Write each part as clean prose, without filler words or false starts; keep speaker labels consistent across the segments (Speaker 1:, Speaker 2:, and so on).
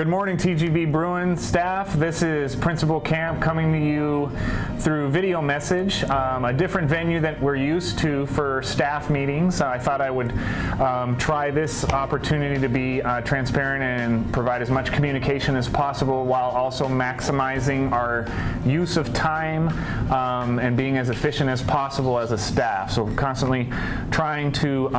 Speaker 1: Good morning, TGB Bruin staff. This is Principal Camp coming to you through video message, a different venue that we're used to for staff meetings. I thought I would try this opportunity to be transparent and provide as much communication as possible while also maximizing our use of time and being as efficient as possible as a staff. So constantly trying to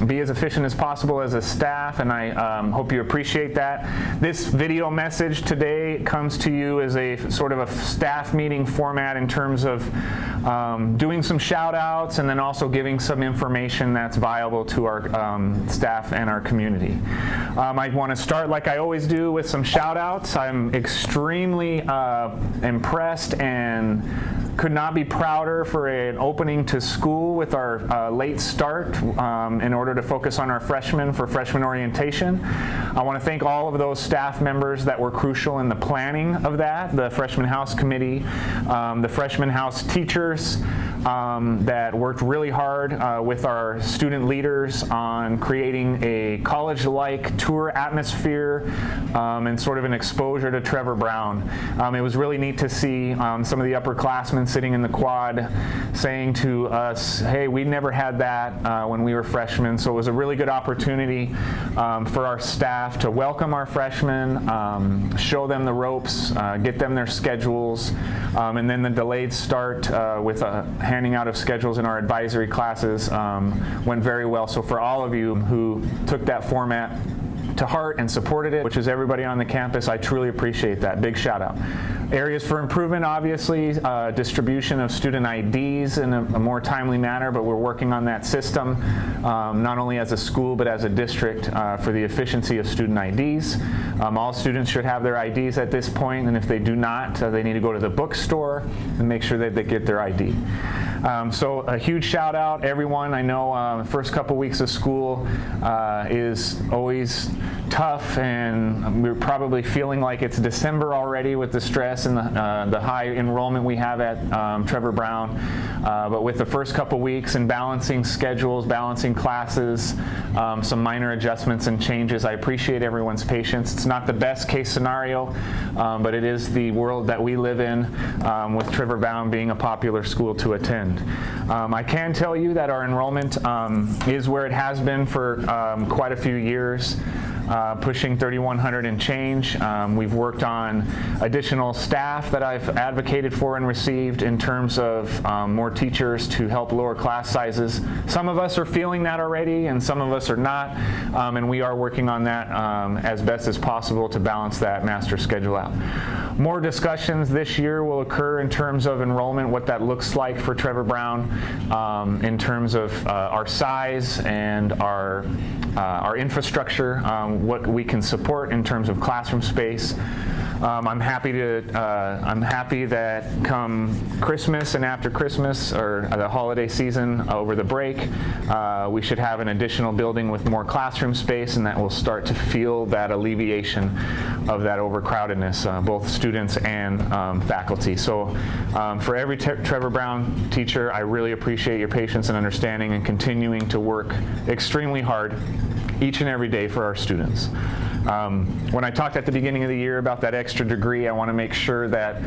Speaker 1: be as efficient as possible as a staff, and I hope you appreciate that. This video message today comes to you as a sort of a staff meeting format in terms of doing some shout outs and then also giving some information that's viable to our staff and our community. I want to start like I always do with some shout outs. I'm extremely impressed and could not be prouder for an opening to school with our late start in order to focus on our freshmen for freshman orientation. I want to thank all of those staff members that were crucial in the planning of that, the Freshman House Committee, the Freshman House teachers that worked really hard with our student leaders on creating a college-like tour atmosphere and sort of an exposure to Trevor Brown. It was really neat to see some of the upperclassmen sitting in the quad saying to us, hey, we never had that when we were freshmen. So it was a really good opportunity for our staff to welcome our freshmen, show them the ropes, get them their schedules, and then the delayed start with a handing out of schedules in our advisory classes went very well. So for all of you who took that format to heart and supported it, which is everybody on the campus, I truly appreciate that. Big shout out. Areas for improvement, obviously, distribution of student IDs in a more timely manner, but we're working on that system, not only as a school, but as a district for the efficiency of student IDs. All students should have their IDs at this point, and if they do not, they need to go to the bookstore and make sure that they get their ID. So a huge shout out, everyone. I know the first couple weeks of school is always tough, and we're probably feeling like it's December already with the stress and the high enrollment we have at Trevor Brown. But with the first couple weeks and balancing schedules, balancing classes, some minor adjustments and changes, I appreciate everyone's patience. It's not the best case scenario, but it is the world that we live in with Trevor Brown being a popular school to attend. I can tell you that our enrollment is where it has been for quite a few years. Pushing 3,100 and change. We've worked on additional staff that I've advocated for and received in terms of more teachers to help lower class sizes. Some of us are feeling that already and some of us are not, and we are working on that as best as possible to balance that master schedule out. More discussions this year will occur in terms of enrollment, what that looks like for Trevor Brown in terms of our size and our infrastructure, what we can support in terms of classroom space. I'm happy that come Christmas and after Christmas, or the holiday season over the break, we should have an additional building with more classroom space, and that will start to feel that alleviation of that overcrowdedness, both students and faculty. So for every Trevor Brown teacher, I really appreciate your patience and understanding and continuing to work extremely hard each and every day for our students. When I talked at the beginning of the year about that extra degree, I want to make sure that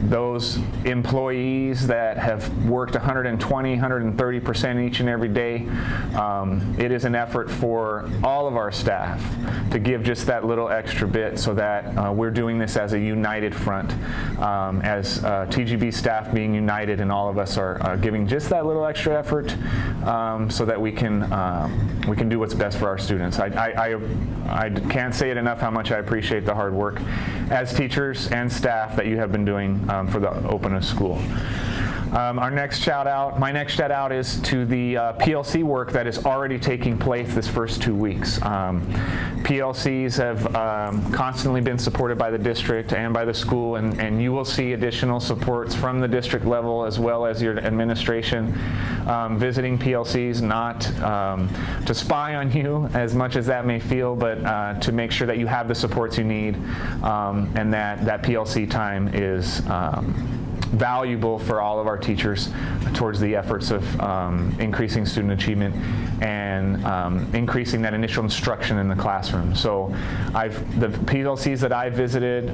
Speaker 1: those employees that have worked 120, 130% each and every day, it is an effort for all of our staff to give just that little extra bit so that we're doing this as a united front, as TGB staff being united, and all of us are giving just that little extra effort so that we can do what's best for our students. I can't say it enough how much I appreciate the hard work as teachers and staff that you have been doing for the open of school. My next shout out is to the PLC work that is already taking place this first 2 weeks. PLCs have constantly been supported by the district and by the school, and you will see additional supports from the district level as well as your administration visiting PLCs, not to spy on you as much as that may feel, but to make sure that you have the supports you need and that PLC time is valuable for all of our teachers towards the efforts of increasing student achievement and increasing that initial instruction in the classroom. So the PLCs that I've visited,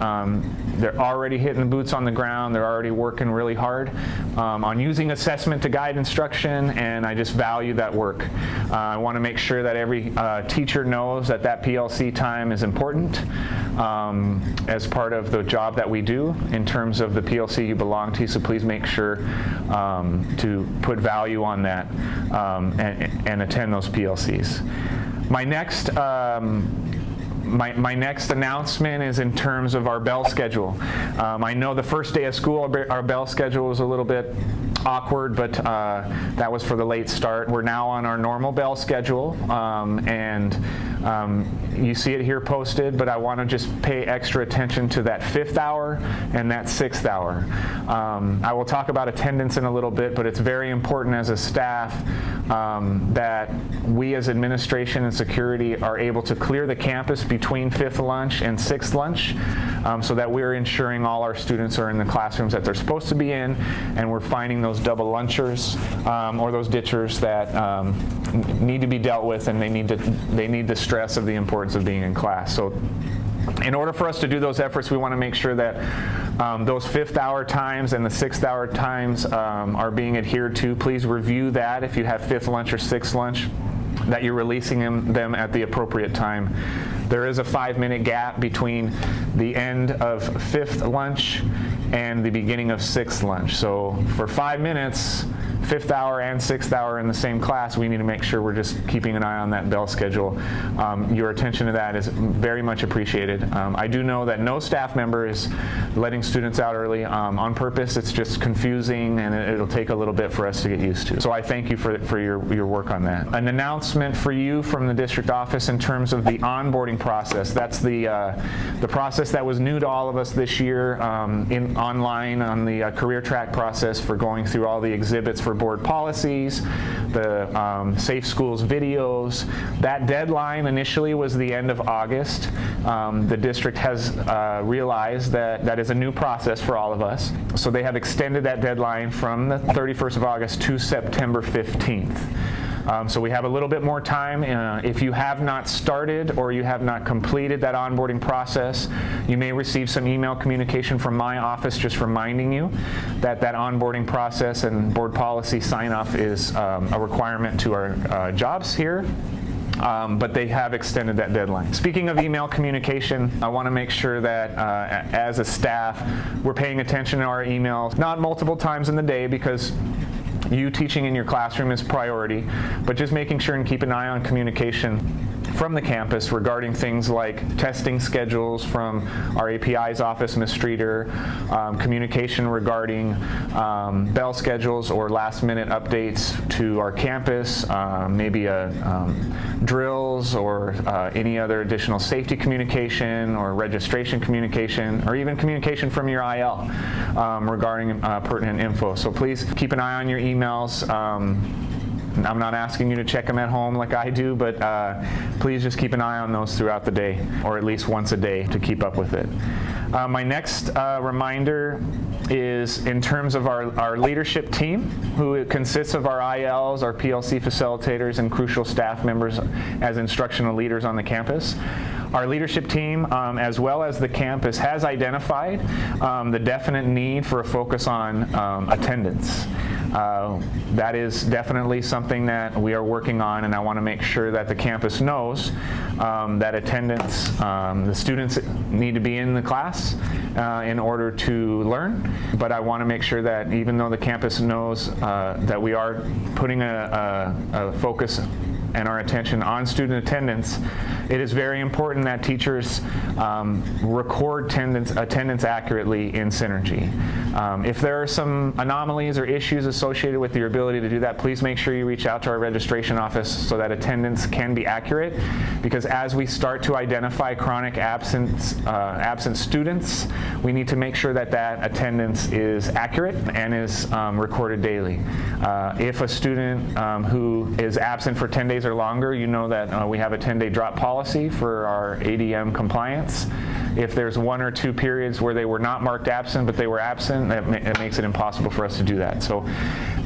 Speaker 1: they're already hitting the boots on the ground. They're already working really hard on using assessment to guide instruction, and I just value that work. I want to make sure that every teacher knows that that PLC time is important as part of the job that we do in terms of the PLC you belong to, so please make sure to put value on that and attend those PLCs. My next my next announcement is in terms of our bell schedule. I know the first day of school our bell schedule was a little bit awkward, but that was for the late start. We're now on our normal bell schedule, and you see it here posted, but I want to just pay extra attention to that 5th hour and that 6th hour. I will talk about attendance in a little bit, but it's very important as a staff that we as administration and security are able to clear the campus between 5th lunch and 6th lunch, so that we're ensuring all our students are in the classrooms that they're supposed to be in, and we're finding those double lunchers or those ditchers that need to be dealt with, and they need the stress of the importance of being in class. So in order for us to do those efforts, we want to make sure that those 5th hour times and the 6th hour times are being adhered to. Please review that if you have 5th lunch or 6th lunch, that you're releasing them at the appropriate time. There is a 5-minute gap between the end of 5th lunch and the beginning of 6th lunch. So for 5 minutes, 5th hour and 6th hour in the same class, we need to make sure we're just keeping an eye on that bell schedule. Your attention to that is very much appreciated. I do know that no staff member is letting students out early on purpose. It's just confusing, and it'll take a little bit for us to get used to. So I thank you for your work on that. An announcement for you from the district office in terms of the onboarding process. That's the process that was new to all of us this year online on the career track process for going through all the exhibits for board policies, the Safe Schools videos. That deadline initially was the end of August. The district has realized that is a new process for all of us. So they have extended that deadline from the 31st of August to September 15th. So we have a little bit more time. If you have not started or you have not completed that onboarding process, you may receive some email communication from my office just reminding you that that onboarding process and board policy sign-off is a requirement to our jobs here. But they have extended that deadline. Speaking of email communication, I want to make sure that as a staff, we're paying attention to our emails, not multiple times in the day, because you teaching in your classroom is priority, but just making sure and keep an eye on communication from the campus regarding things like testing schedules from our API's office, Ms. Streeter, communication regarding bell schedules or last-minute updates to our campus, maybe drills or any other additional safety communication or registration communication, or even communication from your IL regarding pertinent info. So please keep an eye on your emails. I'm not asking you to check them at home like I do, but please just keep an eye on those throughout the day, or at least once a day to keep up with it. My next reminder is in terms of our leadership team, who consists of our ILs, our PLC facilitators, and crucial staff members as instructional leaders on the campus. Our leadership team, as well as the campus, has identified the definite need for a focus on attendance. That is definitely something that we are working on, and I want to make sure that the campus knows that attendance, the students need to be in the class in order to learn, but I want to make sure that even though the campus knows that we are putting a focus and our attention on student attendance, it is very important that teachers record attendance accurately in Synergy. If there are some anomalies or issues associated with your ability to do that, please make sure you reach out to our registration office so that attendance can be accurate, because as we start to identify chronic absent students, we need to make sure that that attendance is accurate and is recorded daily. If a student who is absent for 10 days or longer, you know that we have a 10-day drop policy for our ADM compliance. if there's 1 or 2 periods where they were not marked absent but they were absent, it makes it impossible for us to do that. So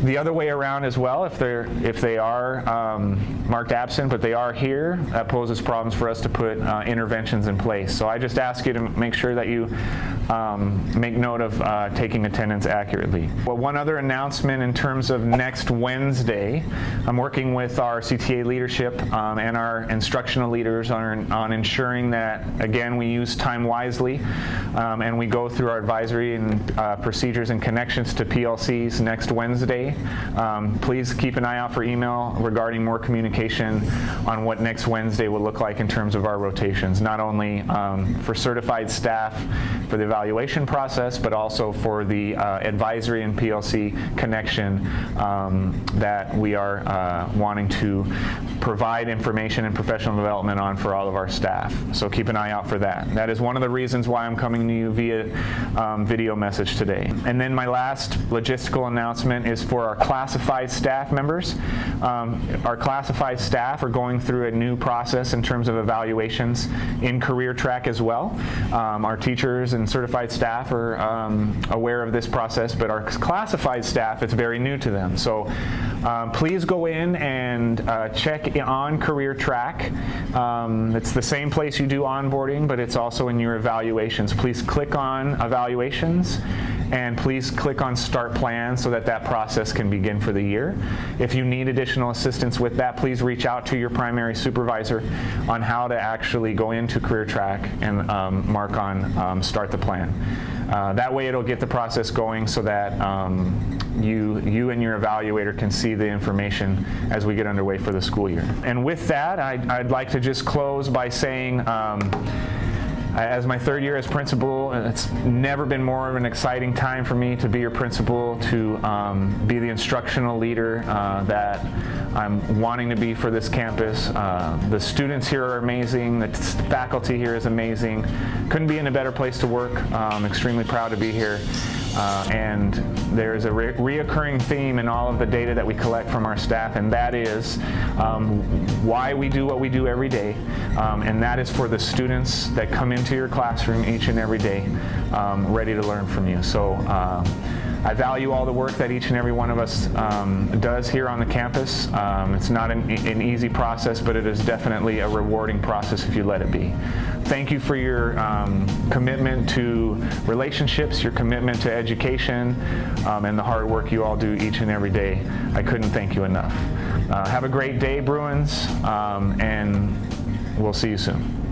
Speaker 1: the other way around as well, if they are marked absent but they are here, that poses problems for us to put interventions in place. So I just ask you to make sure that you make note of taking attendance accurately. Well, one other announcement in terms of next Wednesday, I'm working with our CTA leadership and our instructional leaders on ensuring that, again, we use time wisely and we go through our advisory and procedures and connections to PLCs next Wednesday. Please keep an eye out for email regarding more communication on what next Wednesday will look like in terms of our rotations, not only for certified staff for the evaluation process, but also for the advisory and PLC connection that we are wanting to provide information and professional development on for all of our staff. So keep an eye out for that. That is one of the reasons why I'm coming to you via video message today. And then my last logistical announcement is for our classified staff members. Our classified staff are going through a new process in terms of evaluations in career track as well. Our teachers and certified staff are aware of this process, but our classified staff, it's very new to them. So please go in and check on career track. It's the same place you do onboarding, but it's also in your evaluations. Please click on evaluations and please click on start plan so that that process can begin for the year. If you need additional assistance with that, please reach out to your primary supervisor on how to actually go into career track and mark on start the plan. That way it'll get the process going so that you and your evaluator can see the information as we get underway for the school year. And with that, I'd like to just close by saying, as my 3rd year as principal, it's never been more of an exciting time for me to be your principal, to be the instructional leader that I'm wanting to be for this campus. The students here are amazing. The faculty here is amazing. Couldn't be in a better place to work. I'm extremely proud to be here. And there's a reoccurring theme in all of the data that we collect from our staff, and that is why we do what we do every day, and that is for the students that come into your classroom each and every day ready to learn from you. So I value all the work that each and every one of us does here on the campus. It's not an easy process, but it is definitely a rewarding process if you let it be. Thank you for your commitment to relationships, your commitment to education, and the hard work you all do each and every day. I couldn't thank you enough. Have a great day, Bruins, and we'll see you soon.